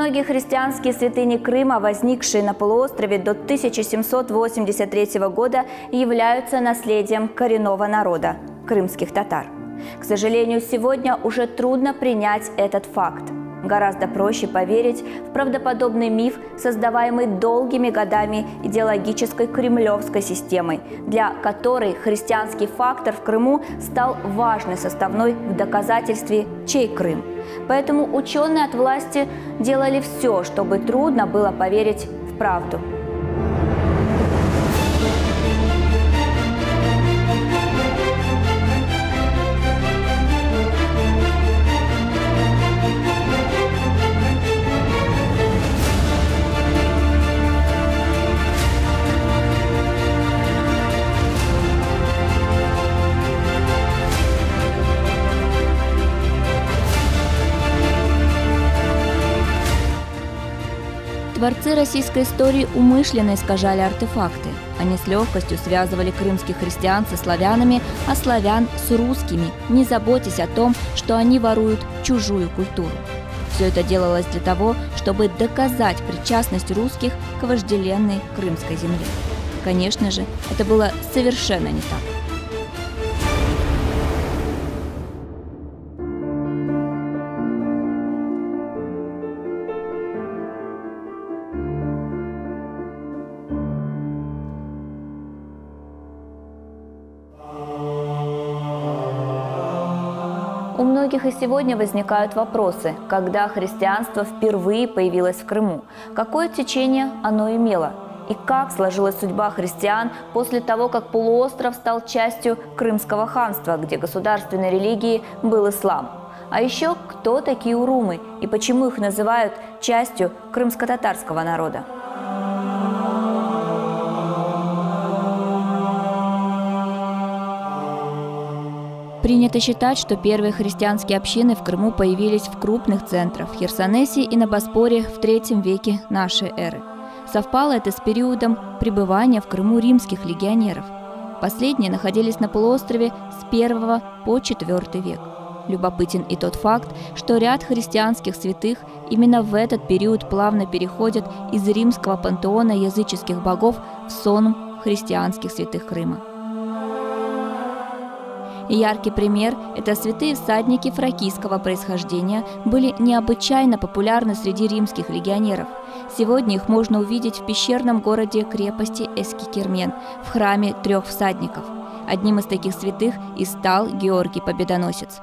Многие христианские святыни Крыма, возникшие на полуострове до 1783 года, являются наследием коренного народа – крымских татар. К сожалению, сегодня уже трудно принять этот факт. Гораздо проще поверить в правдоподобный миф, создаваемый долгими годами идеологической кремлевской системой, для которой христианский фактор в Крыму стал важной составной в доказательстве, чей Крым. Поэтому ученые от власти делали все, чтобы трудно было поверить в правду. Творцы российской истории умышленно искажали артефакты. Они с легкостью связывали крымских христиан со славянами, а славян с русскими, не заботясь о том, что они воруют чужую культуру. Все это делалось для того, чтобы доказать причастность русских к вожделенной крымской земле. Конечно же, это было совершенно не так. У многих и сегодня возникают вопросы, когда христианство впервые появилось в Крыму, какое течение оно имело и как сложилась судьба христиан после того, как полуостров стал частью Крымского ханства, где государственной религией был ислам. А еще кто такие урумы и почему их называют частью крымско-татарского народа. Принято считать, что первые христианские общины в Крыму появились в крупных центрах – в Херсонесе и на Боспоре в III веке нашей эры. Совпало это с периодом пребывания в Крыму римских легионеров. Последние находились на полуострове с I по IV век. Любопытен и тот факт, что ряд христианских святых именно в этот период плавно переходят из римского пантеона языческих богов в сонм христианских святых Крыма. И яркий пример – это святые всадники фракийского происхождения были необычайно популярны среди римских легионеров. Сегодня их можно увидеть в пещерном городе-крепости Эскикермен, в храме 3 всадников. Одним из таких святых и стал Георгий Победоносец.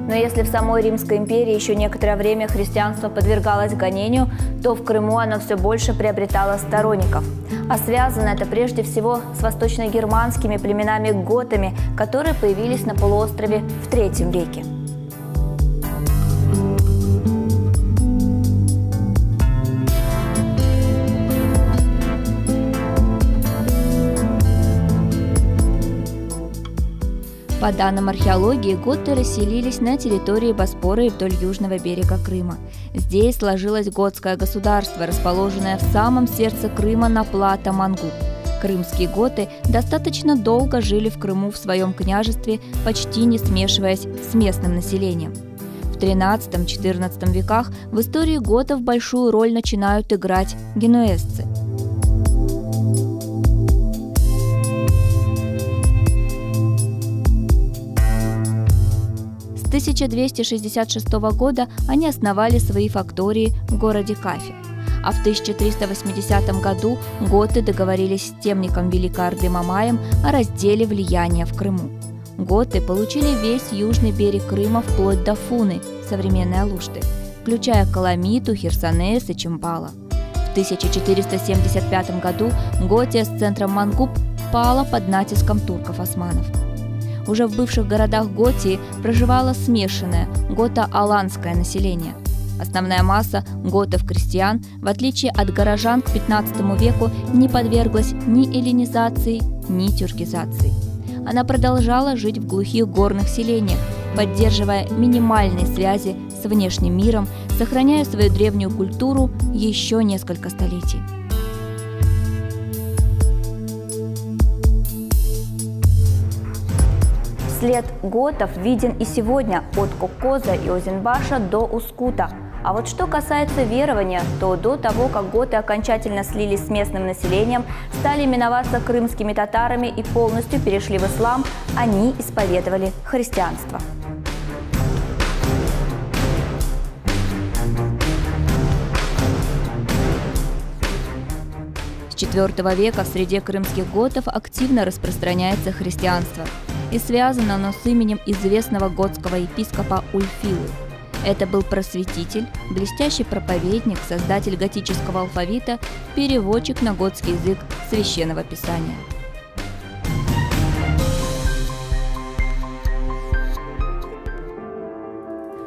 Но если в самой Римской империи еще некоторое время христианство подвергалось гонению, то в Крыму оно все больше приобретало сторонников. А связано это прежде всего с восточно-германскими племенами-готами, которые появились на полуострове в III веке. По данным археологии, готы расселились на территории Боспора и вдоль южного берега Крыма. Здесь сложилось готское государство, расположенное в самом сердце Крыма на плато Мангуб. Крымские готы достаточно долго жили в Крыму в своем княжестве, почти не смешиваясь с местным населением. В XIII-XIV веках в истории готов большую роль начинают играть генуэзцы. С 1266 года они основали свои фактории в городе Кафе. А в 1380 году готы договорились с темником Великой Орды Мамаем о разделе влияния в Крыму. Готы получили весь южный берег Крыма вплоть до Фуны, современной Алушты, включая Каламиту, Херсонес и Чимбала. В 1475 году Готия с центром Мангуб пала под натиском турков-османов. Уже в бывших городах Готии проживало смешанное гото-аланское население. Основная масса готов-крестьян, в отличие от горожан к XV веку, не подверглась ни эллинизации, ни тюркизации. Она продолжала жить в глухих горных селениях, поддерживая минимальные связи с внешним миром, сохраняя свою древнюю культуру еще несколько столетий. След готов виден и сегодня от Кокоза и Озенбаша до Ускута. А вот что касается верования, то до того, как готы окончательно слились с местным населением, стали именоваться крымскими татарами и полностью перешли в ислам, они исповедовали христианство. С IV века в среде крымских готов активно распространяется христианство, и связано оно с именем известного готского епископа Ульфилы. Это был просветитель, блестящий проповедник, создатель готического алфавита, переводчик на готский язык Священного Писания.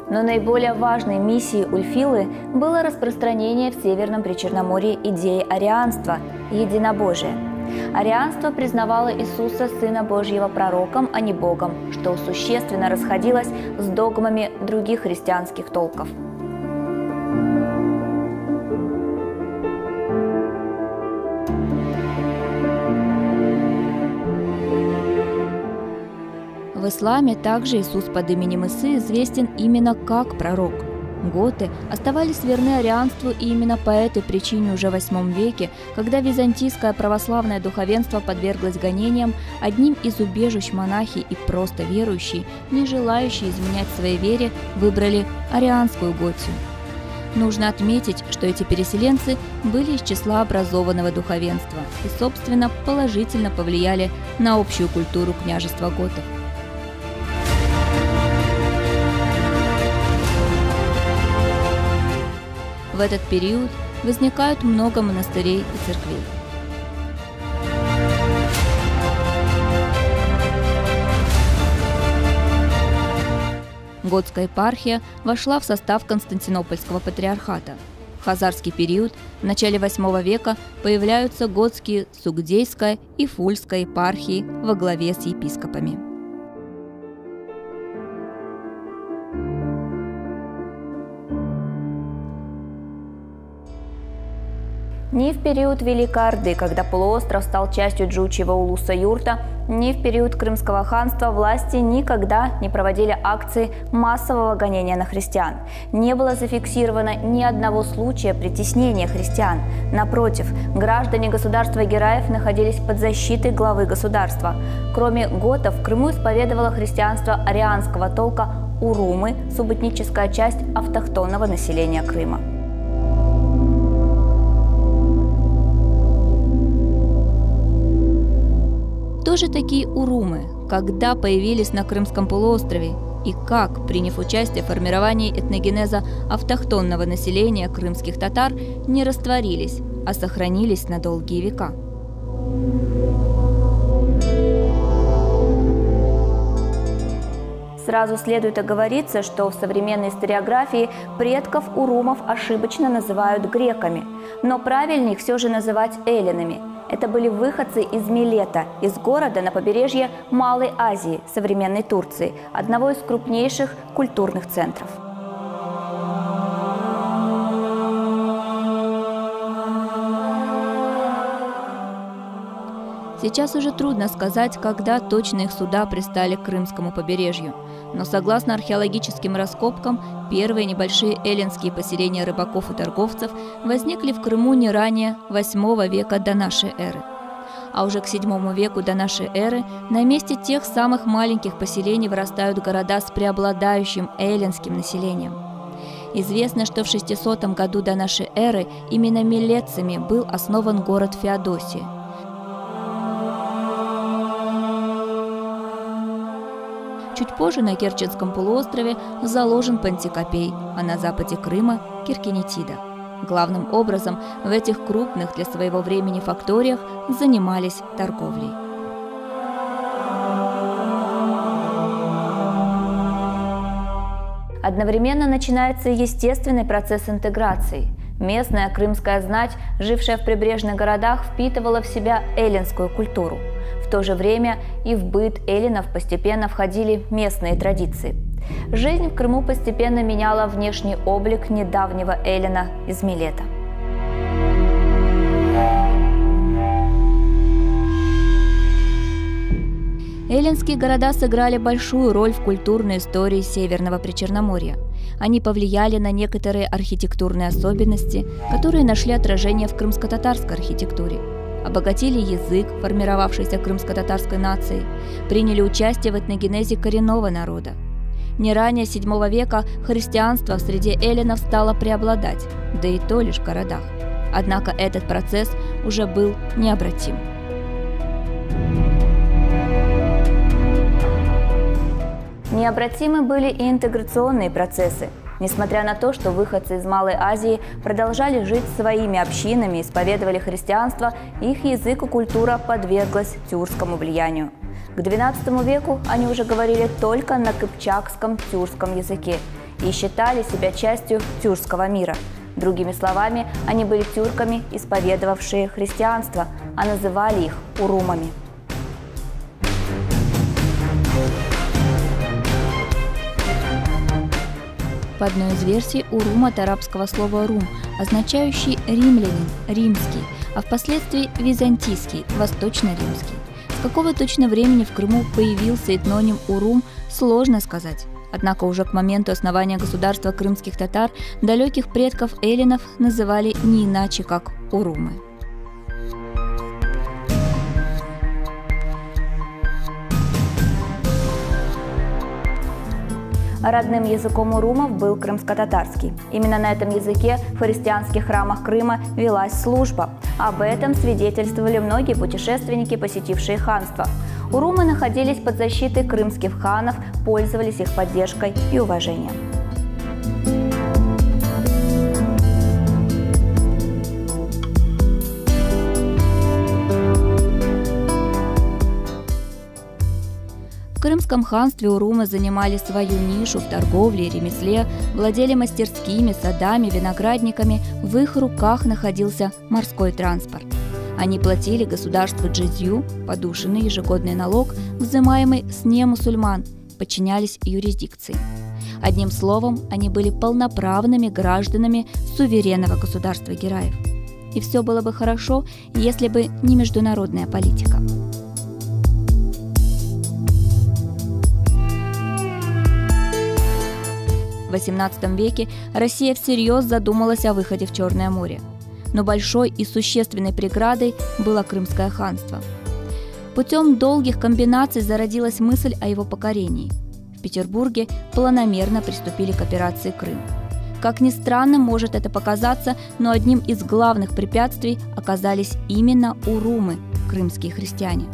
Но наиболее важной миссией Ульфилы было распространение в Северном Причерноморье идеи арианства – единобожия. Арианство признавало Иисуса, Сына Божьего, пророком, а не Богом, что существенно расходилось с догмами других христианских толков. В исламе также Иисус под именем Исы известен именно как пророк. Готы оставались верны арианству, и именно по этой причине уже в VIII веке, когда византийское православное духовенство подверглось гонениям, одним из убежищ монахи и просто верующие, не желающие изменять своей вере, выбрали арианскую готию. Нужно отметить, что эти переселенцы были из числа образованного духовенства и, собственно, положительно повлияли на общую культуру княжества готов. В этот период возникают много монастырей и церквей. Готская епархия вошла в состав Константинопольского патриархата. В хазарский период, в начале VIII века, появляются готские Сугдейская и Фульская епархии во главе с епископами. Ни в период Великой Орды, когда полуостров стал частью Джучьего улуса Юрта, ни в период Крымского ханства власти никогда не проводили акции массового гонения на христиан. Не было зафиксировано ни одного случая притеснения христиан. Напротив, граждане государства Гераев находились под защитой главы государства. Кроме готов, в Крыму исповедовало христианство арианского толка урумы, субэтническая часть автохтонного населения Крыма. Кто же такие урумы, когда появились на Крымском полуострове и как, приняв участие в формировании этногенеза автохтонного населения крымских татар, не растворились, а сохранились на долгие века? Сразу следует оговориться, что в современной историографии предков урумов ошибочно называют греками, но правильнее их все же называть эллинами. Это были выходцы из Милета, из города на побережье Малой Азии, современной Турции, одного из крупнейших культурных центров. Сейчас уже трудно сказать, когда точно их суда пристали к крымскому побережью. Но согласно археологическим раскопкам, первые небольшие эллинские поселения рыбаков и торговцев возникли в Крыму не ранее VIII века до нашей эры. А уже к VII веку до нашей эры на месте тех самых маленьких поселений вырастают города с преобладающим эллинским населением. Известно, что в 600 году до нашей эры именно милетцами был основан город Феодосия. Чуть позже на Керченском полуострове заложен Пантикопей, а на западе Крыма – Киркинетида. Главным образом в этих крупных для своего времени факториях занимались торговлей. Одновременно начинается естественный процесс интеграции. Местная крымская знать, жившая в прибрежных городах, впитывала в себя эллинскую культуру. В то же время и в быт эллинов постепенно входили местные традиции. Жизнь в Крыму постепенно меняла внешний облик недавнего эллина из Милета. Эллинские города сыграли большую роль в культурной истории Северного Причерноморья. Они повлияли на некоторые архитектурные особенности, которые нашли отражение в крымско-татарской архитектуре, обогатили язык, формировавшийся крымско-татарской нацией, приняли участие в этногенезе коренного народа. Не ранее VII века христианство среди эллинов стало преобладать, да и то лишь в городах. Однако этот процесс уже был необратим. Необратимы были и интеграционные процессы. Несмотря на то, что выходцы из Малой Азии продолжали жить своими общинами и исповедовали христианство, их язык и культура подверглась тюркскому влиянию. К XII веку они уже говорили только на кыпчакском тюркском языке и считали себя частью тюркского мира. Другими словами, они были тюрками, исповедовавшие христианство, а называли их урумами. По одной из версий, урум от арабского слова «рум», означающий «римлянин», «римский», а впоследствии «византийский», «восточно-римский». С какого точно времени в Крыму появился этноним «урум», сложно сказать. Однако уже к моменту основания государства крымских татар далеких предков эллинов называли не иначе, как урумы. Родным языком урумов был крымско-татарский. Именно на этом языке в христианских храмах Крыма велась служба. Об этом свидетельствовали многие путешественники, посетившие ханство. Урумы находились под защитой крымских ханов, пользовались их поддержкой и уважением. В Крымском ханстве урумы занимали свою нишу в торговле и ремесле, владели мастерскими, садами, виноградниками, в их руках находился морской транспорт. Они платили государству джизью, подушенный ежегодный налог, взимаемый с немусульман, подчинялись юрисдикции. Одним словом, они были полноправными гражданами суверенного государства Гираев. И все было бы хорошо, если бы не международная политика. В XVIII веке Россия всерьез задумалась о выходе в Черное море. Но большой и существенной преградой было Крымское ханство. Путем долгих комбинаций зародилась мысль о его покорении. В Петербурге планомерно приступили к операции «Крым». Как ни странно может это показаться, но одним из главных препятствий оказались именно урумы, крымские христиане.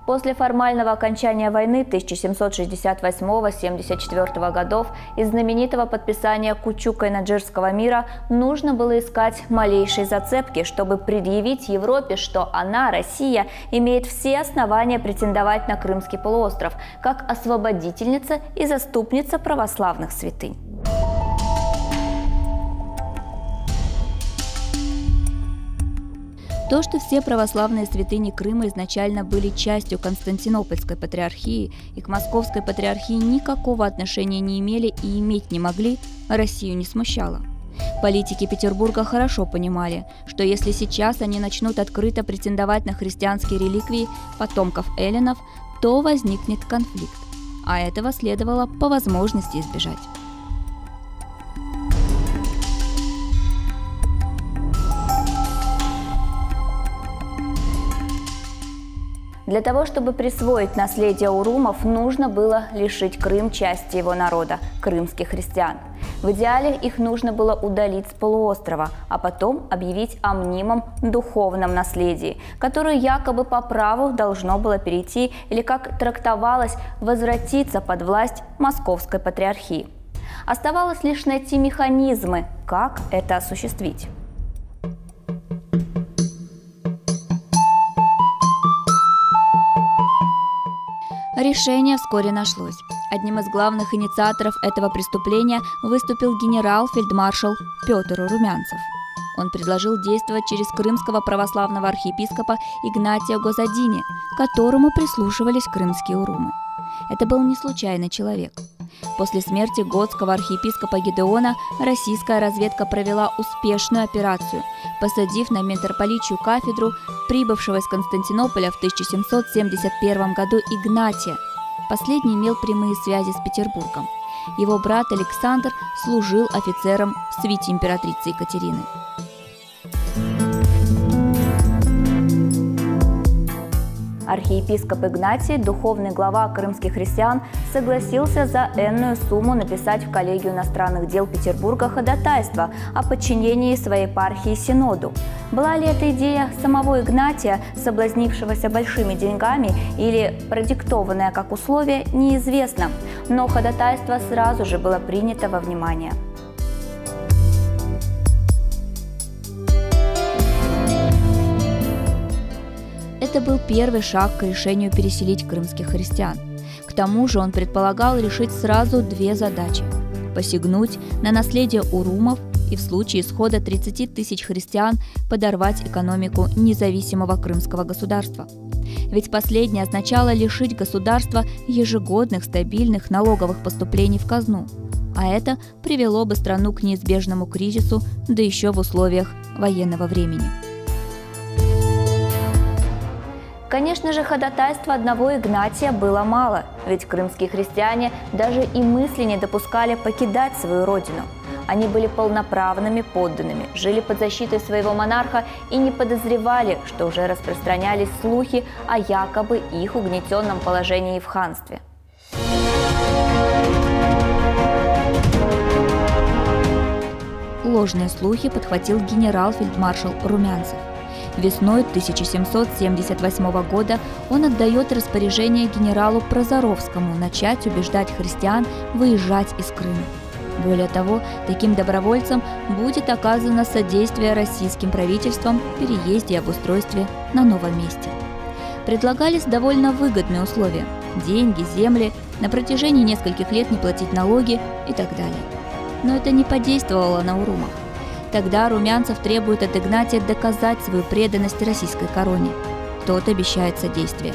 После формального окончания войны 1768-74 годов и знаменитого подписания Кучук-Кайнаджирского мира нужно было искать малейшие зацепки, чтобы предъявить Европе, что она, Россия, имеет все основания претендовать на Крымский полуостров как освободительница и заступница православных святынь. То, что все православные святыни Крыма изначально были частью Константинопольской патриархии и к Московской патриархии никакого отношения не имели и иметь не могли, Россию не смущало. Политики Петербурга хорошо понимали, что если сейчас они начнут открыто претендовать на христианские реликвии потомков эллинов, то возникнет конфликт, а этого следовало по возможности избежать. Для того, чтобы присвоить наследие урумов, нужно было лишить Крым части его народа – крымских христиан. В идеале их нужно было удалить с полуострова, а потом объявить о мнимом духовном наследии, которое якобы по праву должно было перейти или, как трактовалось, возвратиться под власть Московской патриархии. Оставалось лишь найти механизмы, как это осуществить. Решение вскоре нашлось. Одним из главных инициаторов этого преступления выступил генерал-фельдмаршал Петр Румянцев. Он предложил действовать через крымского православного архиепископа Игнатия Гозадини, к которому прислушивались крымские урумы. Это был не случайный человек. После смерти готского архиепископа Гедеона российская разведка провела успешную операцию, посадив на митрополичью кафедру прибывшего из Константинополя в 1771 году Игнатия. Последний имел прямые связи с Петербургом. Его брат Александр служил офицером в свите императрицы Екатерины. Архиепископ Игнатий, духовный глава крымских христиан, согласился за энную сумму написать в коллегию иностранных дел Петербурга ходатайство о подчинении своей епархии Синоду. Была ли эта идея самого Игнатия, соблазнившегося большими деньгами, или продиктованная как условие, неизвестно, но ходатайство сразу же было принято во внимание. Это был первый шаг к решению переселить крымских христиан. К тому же он предполагал решить сразу две задачи – посягнуть на наследие урумов и в случае исхода 30 тысяч христиан подорвать экономику независимого крымского государства. Ведь последнее означало лишить государства ежегодных стабильных налоговых поступлений в казну, а это привело бы страну к неизбежному кризису, да еще в условиях военного времени. Конечно же, ходатайства одного Игнатия было мало, ведь крымские христиане даже и мысли не допускали покидать свою родину. Они были полноправными подданными, жили под защитой своего монарха и не подозревали, что уже распространялись слухи о якобы их угнетенном положении в ханстве. Ложные слухи подхватил генерал-фельдмаршал Румянцев. Весной 1778 года он отдает распоряжение генералу Прозоровскому начать убеждать христиан выезжать из Крыма. Более того, таким добровольцам будет оказано содействие российским правительством в переезде и обустройстве на новом месте. Предлагались довольно выгодные условия – деньги, земли, на протяжении нескольких лет не платить налоги и так далее. Но это не подействовало на урумов. Тогда Румянцев требует от Игнатия доказать свою преданность российской короне. Тот обещает содействие.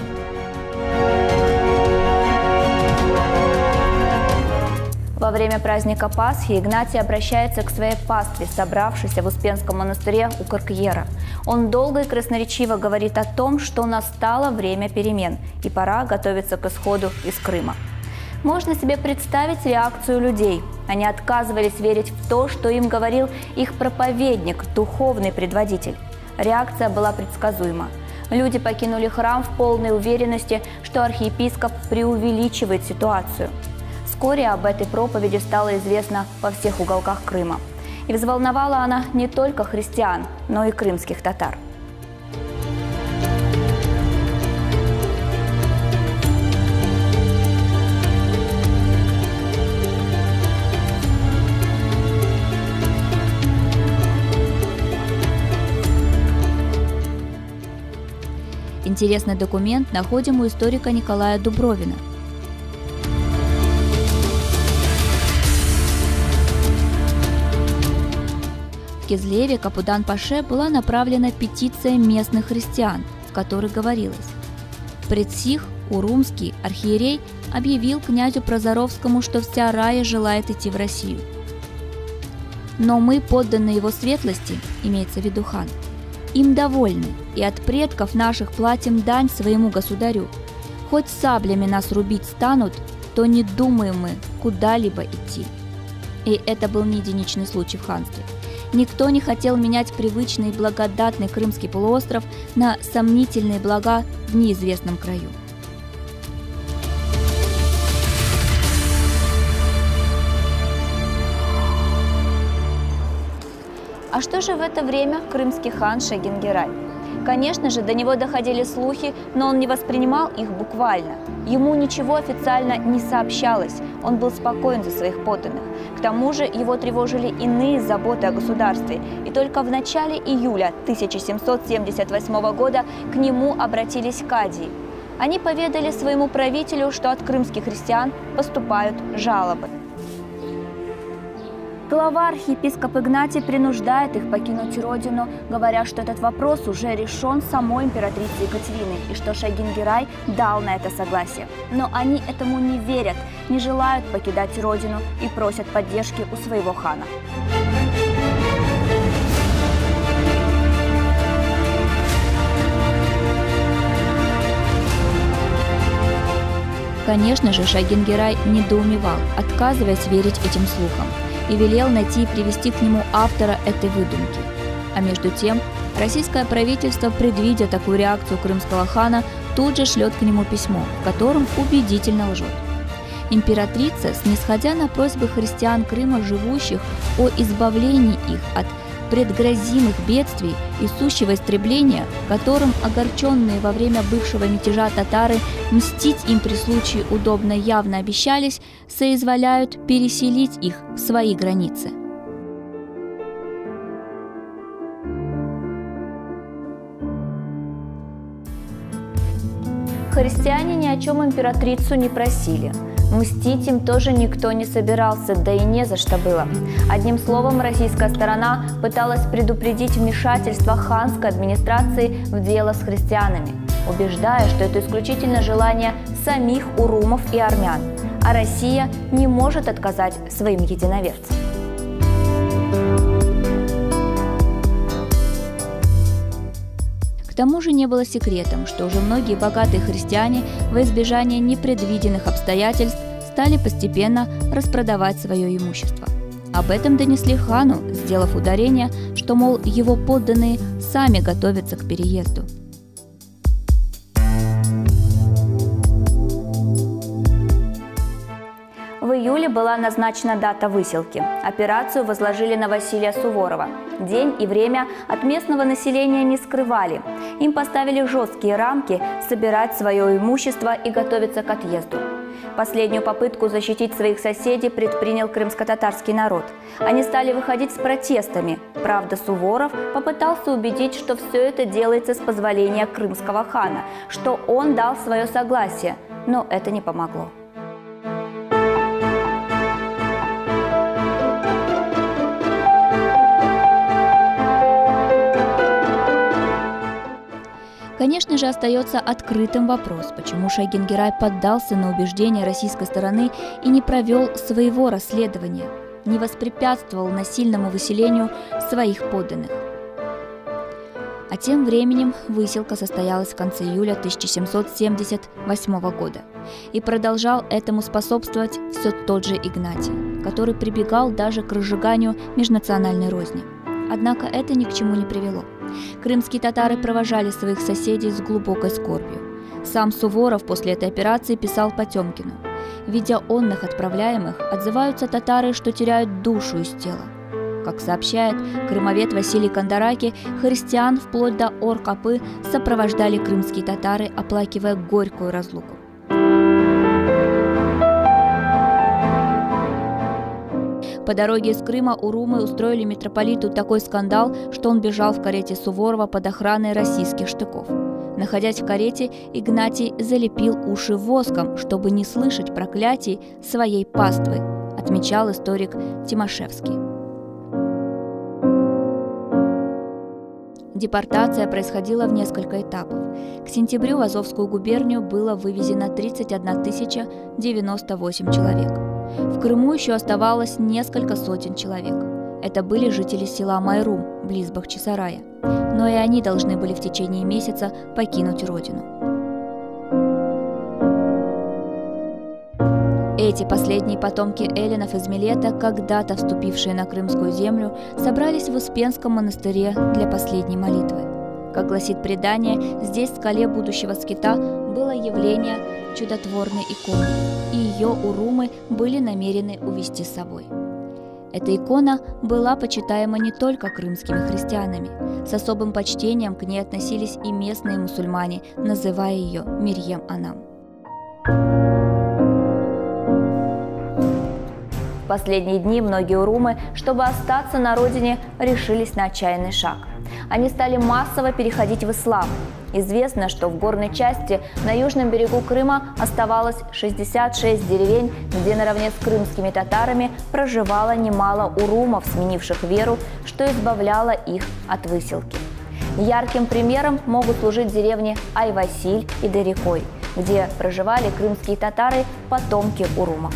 Во время праздника Пасхи Игнатий обращается к своей пастве, собравшейся в Успенском монастыре у Коркьера. Он долго и красноречиво говорит о том, что настало время перемен и пора готовиться к исходу из Крыма. Можно себе представить реакцию людей. Они отказывались верить в то, что им говорил их проповедник, духовный предводитель. Реакция была предсказуема. Люди покинули храм в полной уверенности, что архиепископ преувеличивает ситуацию. Вскоре об этой проповеди стало известно во всех уголках Крыма. И взволновала она не только христиан, но и крымских татар. Интересный документ находим у историка Николая Дубровина. В Кизлеве Капудан-Паше была направлена петиция местных христиан, в которой говорилось: «Предсих урумский архиерей объявил князю Прозоровскому, что вся рая желает идти в Россию. Но мы, подданные его светлости, имеется в виду хан, им довольны, и от предков наших платим дань своему государю. Хоть саблями нас рубить станут, то не думаем мы куда-либо идти». И это был не единичный случай в ханстве. Никто не хотел менять привычный и благодатный Крымский полуостров на сомнительные блага в неизвестном краю. А что же в это время крымский хан Шагин-Герай? Конечно же, до него доходили слухи, но он не воспринимал их буквально. Ему ничего официально не сообщалось, он был спокоен за своих подданных. К тому же его тревожили иные заботы о государстве, и только в начале июля 1778 года к нему обратились кадии. Они поведали своему правителю, что от крымских христиан поступают жалобы. Глава архиепископ Игнатий принуждает их покинуть родину, говоря, что этот вопрос уже решен самой императрицей Екатериной и что Шайгин-Герай дал на это согласие. Но они этому не верят, не желают покидать родину и просят поддержки у своего хана. Конечно же, Шайгин-Герай недоумевал, отказываясь верить этим слухам, и велел найти и привести к нему автора этой выдумки. А между тем, российское правительство, предвидя такую реакцию крымского хана, тут же шлет к нему письмо, в котором убедительно лжет. Императрица, снисходя на просьбы христиан Крыма, живущих, о избавлении их от предгрозимых бедствий и сущего истребления, которым огорченные во время бывшего мятежа татары мстить им при случае удобно явно обещались, соизволяют переселить их в свои границы. Христиане ни о чем императрицу не просили. Мстить им тоже никто не собирался, да и не за что было. Одним словом, российская сторона пыталась предупредить вмешательство ханской администрации в дело с христианами, убеждая, что это исключительно желание самих урумов и армян, а Россия не может отказать своим единоверцам. К тому же не было секретом, что уже многие богатые христиане во избежание непредвиденных обстоятельств стали постепенно распродавать свое имущество. Об этом донесли хану, сделав ударение, что, мол, его подданные сами готовятся к переезду. В июле была назначена дата выселки. Операцию возложили на Василия Суворова. День и время от местного населения не скрывали. Им поставили жесткие рамки собирать свое имущество и готовиться к отъезду. Последнюю попытку защитить своих соседей предпринял крымско-татарский народ. Они стали выходить с протестами. Правда, Суворов попытался убедить, что все это делается с позволения крымского хана, что он дал свое согласие, но это не помогло. Конечно же, остается открытым вопрос, почему Шайгин-Герай поддался на убеждения российской стороны и не провел своего расследования, не воспрепятствовал насильному выселению своих подданных. А тем временем выселка состоялась в конце июля 1778 года, и продолжал этому способствовать все тот же Игнатий, который прибегал даже к разжиганию межнациональной розни. Однако это ни к чему не привело. Крымские татары провожали своих соседей с глубокой скорбью. Сам Суворов после этой операции писал Потемкину: «Видя онных отправляемых, отзываются татары, что теряют душу из тела». Как сообщает крымовед Василий Кандараки, христиан вплоть до Ор-Капы сопровождали крымские татары, оплакивая горькую разлуку. По дороге из Крыма урумы устроили митрополиту такой скандал, что он бежал в карете Суворова под охраной российских штыков. Находясь в карете, Игнатий залепил уши воском, чтобы не слышать проклятий своей паствы, отмечал историк Тимошевский. Депортация происходила в несколько этапов. К сентябрю в Азовскую губернию было вывезено 31 098 человек. В Крыму еще оставалось несколько сотен человек. Это были жители села Майрум, близ Бахчисарая. Но и они должны были в течение месяца покинуть родину. Эти последние потомки эллинов из Милета, когда-то вступившие на крымскую землю, собрались в Успенском монастыре для последней молитвы. Как гласит предание, здесь в скале будущего скита было явление чудотворной иконы, и ее урумы были намерены увезти с собой. Эта икона была почитаема не только крымскими христианами. С особым почтением к ней относились и местные мусульмане, называя ее Мирьем-Анам. В последние дни многие урумы, чтобы остаться на родине, решились на отчаянный шаг. Они стали массово переходить в ислам. Известно, что в горной части на южном берегу Крыма оставалось 66 деревень, где наравне с крымскими татарами проживало немало урумов, сменивших веру, что избавляло их от выселки. Ярким примером могут служить деревни Айвасиль и Дерекой, где проживали крымские татары, потомки урумов.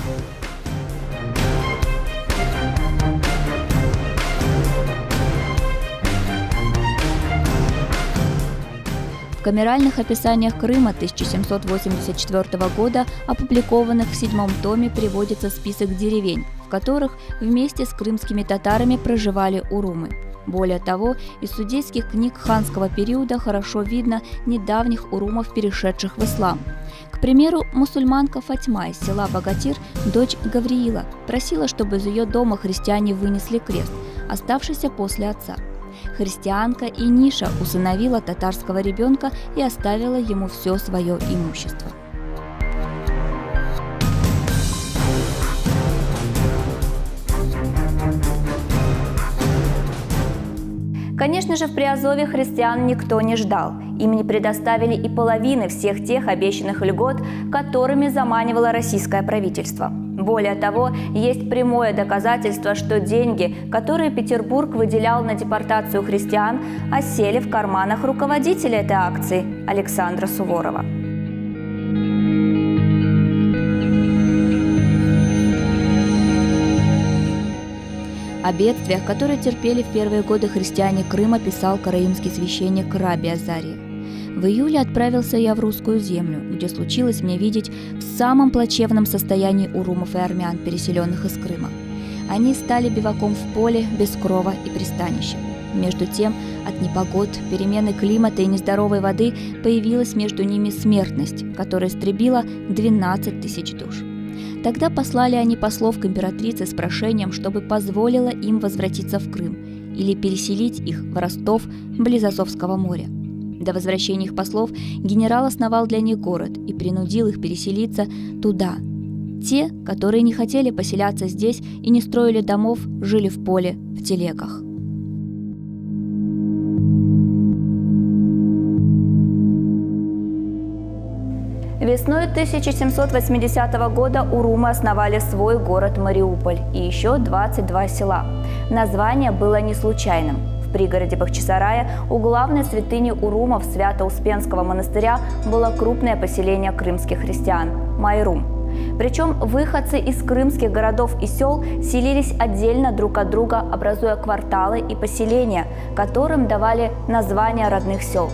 В камеральных описаниях Крыма 1784 года, опубликованных в 7-м томе, приводится список деревень, в которых вместе с крымскими татарами проживали урумы. Более того, из судейских книг ханского периода хорошо видно недавних урумов, перешедших в ислам. К примеру, мусульманка Фатьма из села Богатир, дочь Гавриила, просила, чтобы из ее дома христиане вынесли крест, оставшийся после отца. Христианка Иниша усыновила татарского ребенка и оставила ему все свое имущество. Конечно же, в Приазовье христиан никто не ждал. Им не предоставили и половины всех тех обещанных льгот, которыми заманивало российское правительство. Более того, есть прямое доказательство, что деньги, которые Петербург выделял на депортацию христиан, осели в карманах руководителя этой акции Александра Суворова. О бедствиях, которые терпели в первые годы христиане Крыма, писал караимский священник Раби Азария. В июле отправился я в русскую землю, где случилось мне видеть в самом плачевном состоянии урумов и армян, переселенных из Крыма. Они стали биваком в поле, без крова и пристанища. Между тем, от непогод, перемены климата и нездоровой воды появилась между ними смертность, которая истребила 12 тысяч душ. Тогда послали они послов к императрице с прошением, чтобы позволила им возвратиться в Крым или переселить их в Ростов, близ Азовского моря. До возвращения их послов генерал основал для них город и принудил их переселиться туда. Те, которые не хотели поселяться здесь и не строили домов, жили в поле, в телегах. Весной 1780 года урумы основали свой город Мариуполь и еще 22 села. Название было не случайным. В пригороде Бахчисарая у главной святыни урумов Свято-Успенского монастыря было крупное поселение крымских христиан – Майрум. Причем выходцы из крымских городов и сел селились отдельно друг от друга, образуя кварталы и поселения, которым давали названия родных сел.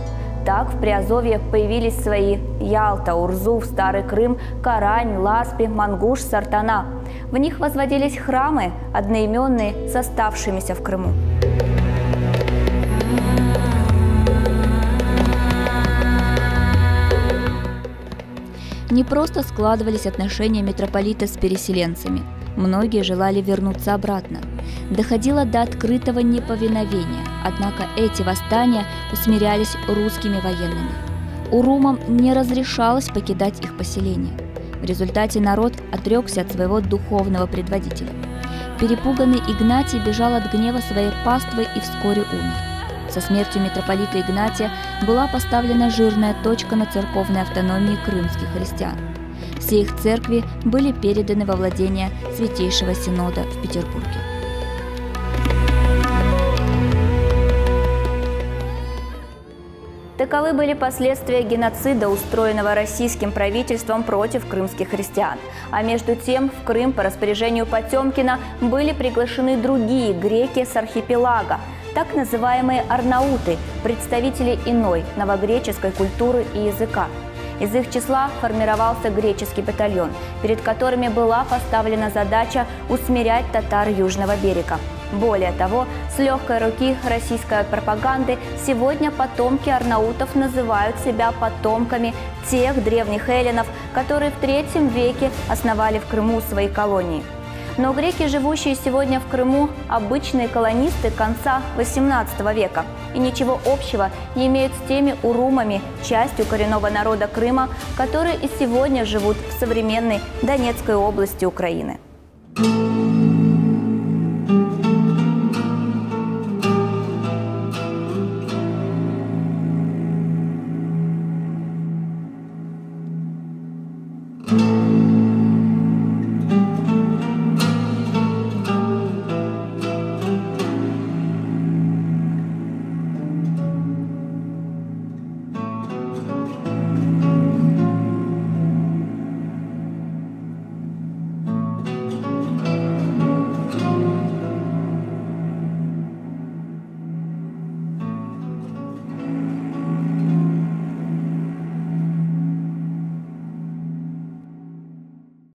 Так в Приазовье появились свои Ялта, Урзув, Старый Крым, Карань, Ласпи, Мангуш, Сартана. В них возводились храмы, одноименные, с оставшимися в Крыму. Не просто складывались отношения митрополита с переселенцами. Многие желали вернуться обратно. Доходило до открытого неповиновения, однако эти восстания усмирялись русскими военными. Урумам не разрешалось покидать их поселение. В результате народ отрекся от своего духовного предводителя. Перепуганный Игнатий бежал от гнева своей паствы и вскоре умер. Со смертью митрополита Игнатия была поставлена жирная точка на церковной автономии крымских христиан. Все их церкви были переданы во владение Святейшего Синода в Петербурге. Таковы были последствия геноцида, устроенного российским правительством против крымских христиан. А между тем в Крым по распоряжению Потемкина были приглашены другие греки с архипелага, так называемые арнауты, представители иной новогреческой культуры и языка. Из их числа формировался греческий батальон, перед которыми была поставлена задача усмирять татар Южного берега. Более того, с легкой руки российской пропаганды сегодня потомки арнаутов называют себя потомками тех древних эллинов, которые в III веке основали в Крыму свои колонии. Но греки, живущие сегодня в Крыму, обычные колонисты конца XVIII века и ничего общего не имеют с теми урумами, частью коренного народа Крыма, которые и сегодня живут в современной Донецкой области Украины.